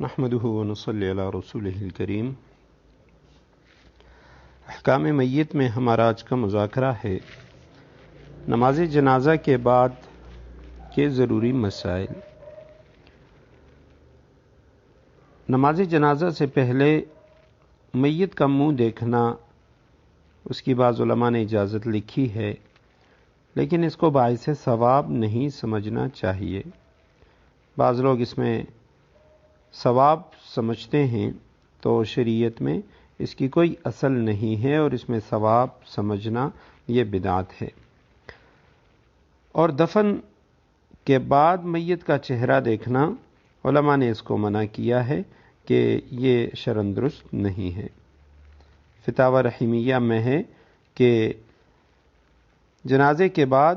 نحمده ونصلی علی رسولہ الکریم۔ احکام میت میں ہمارا آج کا مذاکرہ ہے نماز جنازہ کے بعد کے ضروری مسائل۔ نماز جنازہ سے پہلے میت کا منہ دیکھنا اس کی بعض علماء نے اجازت لکھی ہے، لیکن اس کو باعث ثواب نہیں سمجھنا چاہیے۔ بعض لوگ اس میں ثواب سمجھتے ہیں، تو شریعت میں اس کی کوئی اصل نہیں ہے اور اس میں ثواب سمجھنا یہ بدعت ہے۔ اور دفن کے بعد میت کا چہرہ دیکھنا علماء نے اس کو منع کیا ہے کہ یہ شرعاً درست نہیں ہے۔ فتاوی رحیمیہ میں ہے کہ جنازے کے بعد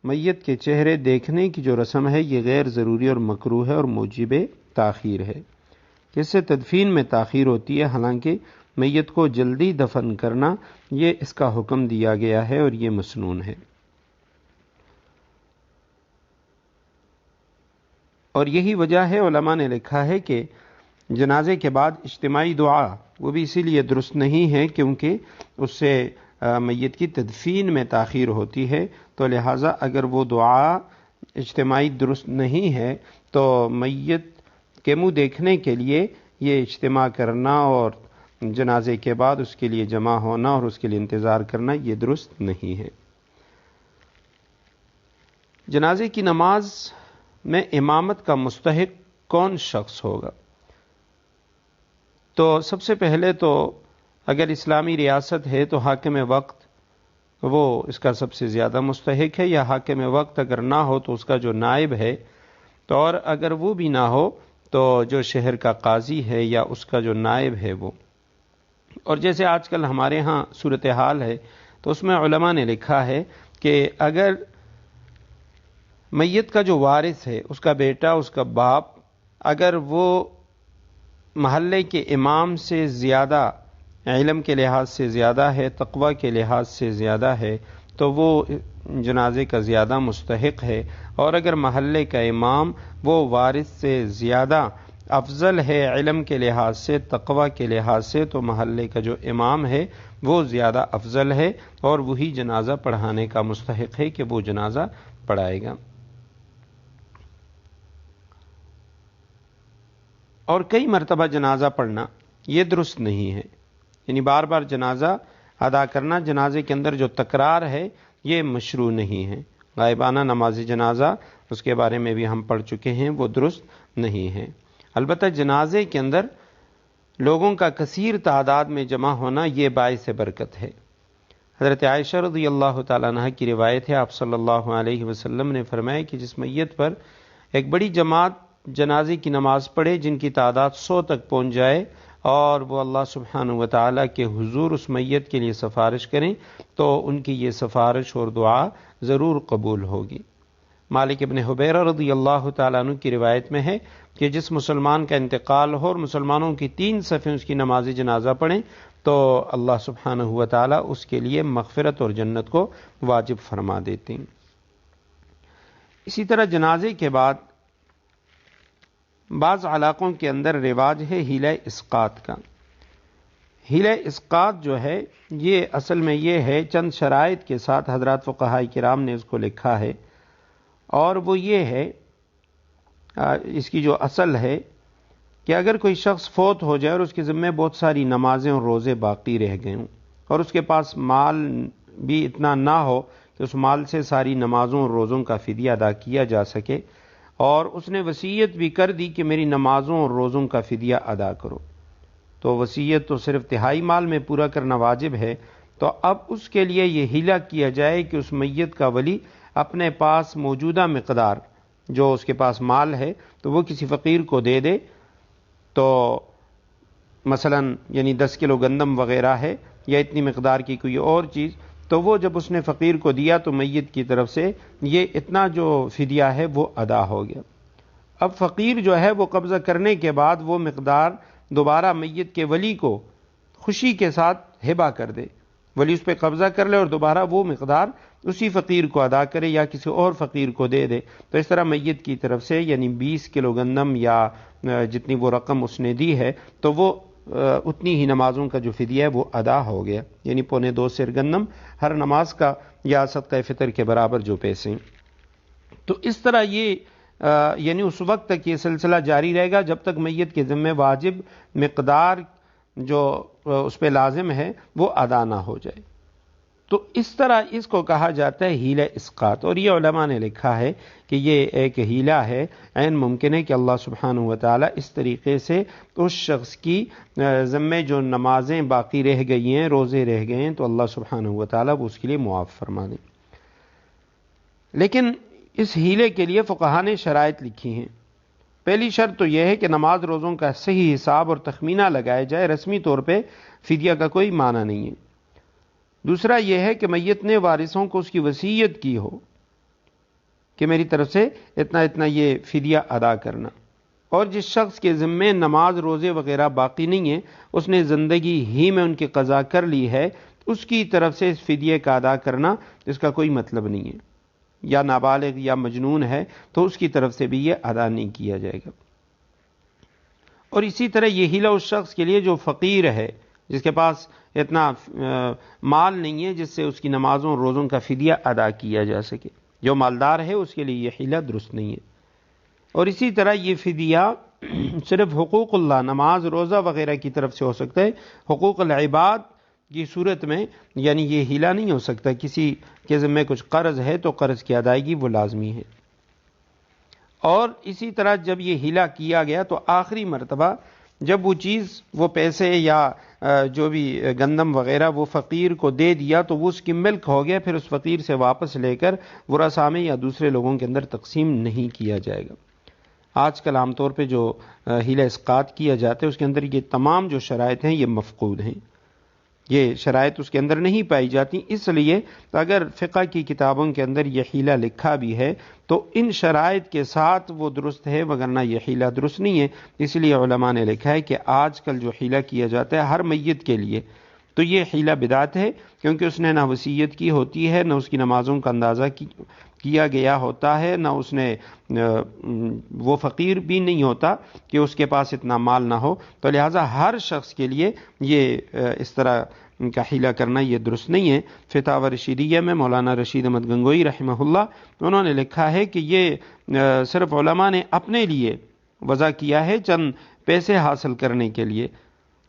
میت کے چہرے دیکھنے کی جو رسم ہے یہ غیر ضروری اور مکروہ ہے اور موجب تاخیر ہے، جس سے تدفین میں تاخیر ہوتی ہے، حالانکہ میت کو جلدی دفن کرنا یہ اس کا حکم دیا گیا ہے اور یہ مسنون ہے۔ اور یہی وجہ ہے علماء نے لکھا ہے کہ جنازے کے بعد اجتماعی دعا وہ بھی اسی لیے درست نہیں ہے کیونکہ اس سے میت کی تدفین میں تاخیر ہوتی ہے، تو لہٰذا اگر وہ دعا اجتماعی درست نہیں ہے تو میت کے منہ دیکھنے کے لیے یہ اجتماع کرنا اور جنازے کے بعد اس کے لیے جمع ہونا اور اس کے لیے انتظار کرنا یہ درست نہیں ہے۔ جنازے کی نماز میں امامت کا مستحق کون شخص ہوگا؟ تو سب سے پہلے تو اگر اسلامی ریاست ہے تو حاکم وقت وہ اس کا سب سے زیادہ مستحق ہے، یا حاکم وقت اگر نہ ہو تو اس کا جو نائب ہے، تو اور اگر وہ بھی نہ ہو تو جو شہر کا قاضی ہے یا اس کا جو نائب ہے وہ۔ اور جیسے آج کل ہمارے ہاں صورتحال ہے تو اس میں علماء نے لکھا ہے کہ اگر میت کا جو وارث ہے، اس کا بیٹا، اس کا باپ، اگر وہ محلے کے امام سے زیادہ علم کے لحاظ سے زیادہ ہے، تقوی کے لحاظ سے زیادہ ہے، تو وہ جنازے کا زیادہ مستحق ہے۔ اور اگر محلے کا امام وہ وارث سے زیادہ افضل ہے علم کے لحاظ سے، تقوی کے لحاظ سے، تو محلے کا جو امام ہے وہ زیادہ افضل ہے اور وہی جنازہ پڑھانے کا مستحق ہے کہ وہ جنازہ پڑھائے گا۔ اور کئی مرتبہ جنازہ پڑھنا یہ درست نہیں ہے، یعنی بار بار جنازہ ادا کرنا، جنازے کے اندر جو تکرار ہے یہ مشروع نہیں ہے۔ غائبانہ نماز جنازہ اس کے بارے میں بھی ہم پڑھ چکے ہیں، وہ درست نہیں ہے۔ البتہ جنازے کے اندر لوگوں کا کثیر تعداد میں جمع ہونا یہ باعث برکت ہے۔ حضرت عائشہ رضی اللہ تعالیٰ عنہ کی روایت ہے، آپ صلی اللہ علیہ وسلم نے فرمایا کہ جس میت پر ایک بڑی جماعت جنازے کی نماز پڑھے، جن کی تعداد 100 تک پہنچ جائے، اور وہ اللہ سبحانہ وتعالیٰ کے حضور اس میت کے لیے سفارش کریں، تو ان کی یہ سفارش اور دعا ضرور قبول ہوگی۔ مالک ابن حبیرہ رضی اللہ تعالیٰ عنہ کی روایت میں ہے کہ جس مسلمان کا انتقال ہو اور مسلمانوں کی 3 صفیں اس کی نماز جنازہ پڑھیں تو اللہ سبحانہ وتعالیٰ اس کے لیے مغفرت اور جنت کو واجب فرما دیتے ہیں۔ اسی طرح جنازے کے بعد بعض علاقوں کے اندر رواج ہے حیلہ اسقاط کا۔ حیلہ اسقاط جو ہے یہ اصل میں یہ ہے، چند شرائط کے ساتھ حضرات فقہاء کرام نے اس کو لکھا ہے، اور وہ یہ ہے، اس کی جو اصل ہے کہ اگر کوئی شخص فوت ہو جائے اور اس کے ذمہ بہت ساری نمازیں اور روزے باقی رہ گئے ہوں، اور اس کے پاس مال بھی اتنا نہ ہو کہ اس مال سے ساری نمازوں اور روزوں کا فدیہ ادا کیا جا سکے، اور اس نے وصیت بھی کر دی کہ میری نمازوں اور روزوں کا فدیہ ادا کرو، تو وصیت تو صرف تہائی مال میں پورا کرنا واجب ہے، تو اب اس کے لیے یہ حیلہ کیا جائے کہ اس میت کا ولی اپنے پاس موجودہ مقدار جو اس کے پاس مال ہے تو وہ کسی فقیر کو دے دے، تو مثلا یعنی 10 کلو گندم وغیرہ ہے یا اتنی مقدار کی کوئی اور چیز، تو وہ جب اس نے فقیر کو دیا تو میت کی طرف سے یہ اتنا جو فدیہ ہے وہ ادا ہو گیا۔ اب فقیر جو ہے وہ قبضہ کرنے کے بعد وہ مقدار دوبارہ میت کے ولی کو خوشی کے ساتھ ہبہ کر دے، ولی اس پہ قبضہ کر لے اور دوبارہ وہ مقدار اسی فقیر کو ادا کرے یا کسی اور فقیر کو دے دے، تو اس طرح میت کی طرف سے یعنی 20 کلو گندم یا جتنی وہ رقم اس نے دی ہے تو وہ اتنی ہی نمازوں کا جو فدیہ ہے وہ ادا ہو گیا، یعنی 2.25 سیر گندم ہر نماز کا یا صدقہ فطر کے برابر جو پیسے ہیں۔ تو اس طرح یہ یعنی اس وقت تک یہ سلسلہ جاری رہے گا جب تک میت کے ذمہ واجب مقدار جو اس پہ لازم ہے وہ ادا نہ ہو جائے۔ تو اس طرح اس کو کہا جاتا ہے حیلہ اسقاط، اور یہ علماء نے لکھا ہے کہ یہ ایک حیلہ ہے، عین ممکن ہے کہ اللہ سبحانہ وتعالی اس طریقے سے اس شخص کی ذمے جو نمازیں باقی رہ گئی ہیں، روزے رہ گئے ہیں، تو اللہ سبحانہ وتعالی وہ اس کے لیے معاف فرما دیں۔ لیکن اس حیلے کے لیے فقہا نے شرائط لکھی ہیں۔ پہلی شرط تو یہ ہے کہ نماز روزوں کا صحیح حساب اور تخمینہ لگایا جائے، رسمی طور پہ فدیہ کا کوئی معنی نہیں ہے۔ دوسرا یہ ہے کہ میت نے وارثوں کو اس کی وصیت کی ہو کہ میری طرف سے اتنا اتنا یہ فدیہ ادا کرنا، اور جس شخص کے ذمے نماز روزے وغیرہ باقی نہیں ہیں، اس نے زندگی ہی میں ان کی قضا کر لی ہے، اس کی طرف سے اس فدیے کا ادا کرنا اس کا کوئی مطلب نہیں ہے، یا نابالغ یا مجنون ہے تو اس کی طرف سے بھی یہ ادا نہیں کیا جائے گا۔ اور اسی طرح یہ حیلہ اس شخص کے لیے جو فقیر ہے، جس کے پاس اتنا مال نہیں ہے جس سے اس کی نمازوں روزوں کا فدیہ ادا کیا جا سکے، جو مالدار ہے اس کے لیے یہ حیلہ درست نہیں ہے۔ اور اسی طرح یہ فدیہ صرف حقوق اللہ، نماز روزہ وغیرہ کی طرف سے ہو سکتا ہے، حقوق العباد کی صورت میں یعنی یہ حیلہ نہیں ہو سکتا۔ کسی کے ذمہ کچھ قرض ہے تو قرض کی ادائیگی وہ لازمی ہے۔ اور اسی طرح جب یہ حیلہ کیا گیا تو آخری مرتبہ جب وہ چیز، وہ پیسے یا جو بھی گندم وغیرہ وہ فقیر کو دے دیا تو وہ اس کی ملک ہو گیا، پھر اس فقیر سے واپس لے کر ورثاء میں یا دوسرے لوگوں کے اندر تقسیم نہیں کیا جائے گا۔ آج کل عام طور پہ جو حیلہ اسقاط کیا جاتا ہے اس کے اندر یہ تمام جو شرائط ہیں یہ مفقود ہیں، یہ شرائط اس کے اندر نہیں پائی جاتی، اس لیے اگر فقہ کی کتابوں کے اندر یہ حیلہ لکھا بھی ہے تو ان شرائط کے ساتھ وہ درست ہے، وگرنہ یہ حیلہ درست نہیں ہے۔ اس لیے علماء نے لکھا ہے کہ آج کل جو حیلہ کیا جاتا ہے ہر میت کے لیے تو یہ حیلہ بدعت ہے، کیونکہ اس نے نہ وصیت کی ہوتی ہے، نہ اس کی نمازوں کا اندازہ کیا گیا ہوتا ہے، نہ اس نے وہ فقیر بھی نہیں ہوتا کہ اس کے پاس اتنا مال نہ ہو، تو لہٰذا ہر شخص کے لیے یہ اس طرح کا حیلہ کرنا یہ درست نہیں ہے۔ فتاوی رشیدیہ میں مولانا رشید احمد گنگوئی رحمہ اللہ انہوں نے لکھا ہے کہ یہ صرف علماء نے اپنے لیے وضع کیا ہے، چند پیسے حاصل کرنے کے لیے،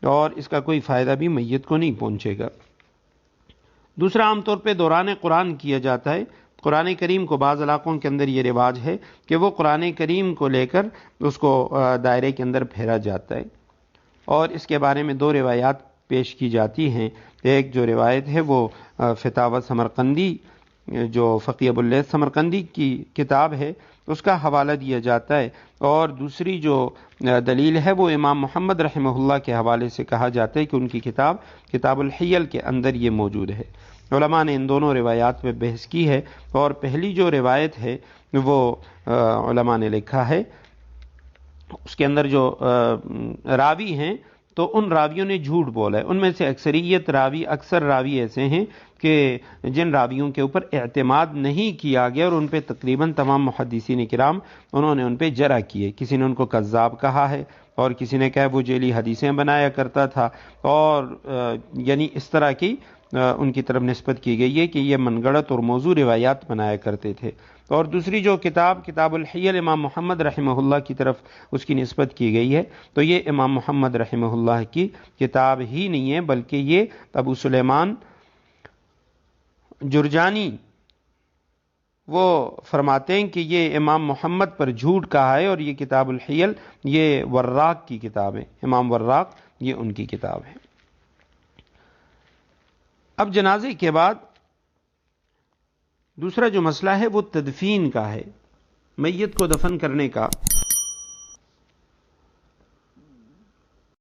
اور اس کا کوئی فائدہ بھی میت کو نہیں پہنچے گا۔ دوسرا، عام طور پہ دوران قرآن کیا جاتا ہے۔ قرآن کریم کو بعض علاقوں کے اندر یہ رواج ہے کہ وہ قرآن کریم کو لے کر اس کو دائرے کے اندر پھیرا جاتا ہے، اور اس کے بارے میں دو روایات پیش کی جاتی ہیں۔ ایک جو روایت ہے وہ فتاوی سمرقندی، جو فقی ابو اللیث سمرقندی کی کتاب ہے، اس کا حوالہ دیا جاتا ہے، اور دوسری جو دلیل ہے وہ امام محمد رحمہ اللہ کے حوالے سے کہا جاتا ہے کہ ان کی کتاب الحیل کے اندر یہ موجود ہے۔ علماء نے ان دونوں روایات پہ بحث کی ہے، اور پہلی جو روایت ہے وہ علماء نے لکھا ہے اس کے اندر جو راوی ہیں تو ان راویوں نے جھوٹ بولا ہے۔ ان میں سے اکثر راوی ایسے ہیں کہ جن راویوں کے اوپر اعتماد نہیں کیا گیا، اور ان پہ تقریباً تمام محدثین کرام انہوں نے ان پہ جرح کیے۔ کسی نے ان کو کذاب کہا ہے، اور کسی نے کہا وہ جعلی حدیثیں بنایا کرتا تھا، اور یعنی اس طرح کی ان کی طرف نسبت کی گئی ہے کہ یہ من گڑت اور موضوع روایات بنایا کرتے تھے۔ اور دوسری جو کتاب الحیل امام محمد رحمہ اللہ کی طرف اس کی نسبت کی گئی ہے، تو یہ امام محمد رحمہ اللہ کی کتاب ہی نہیں ہے، بلکہ یہ ابو سلیمان جرجانی وہ فرماتے ہیں کہ یہ امام محمد پر جھوٹ کہا ہے، اور یہ کتاب الحیل یہ وراق کی کتاب ہے، امام وراق یہ ان کی کتاب ہے۔ اب جنازے کے بعد دوسرا جو مسئلہ ہے وہ تدفین کا ہے، میت کو دفن کرنے کا۔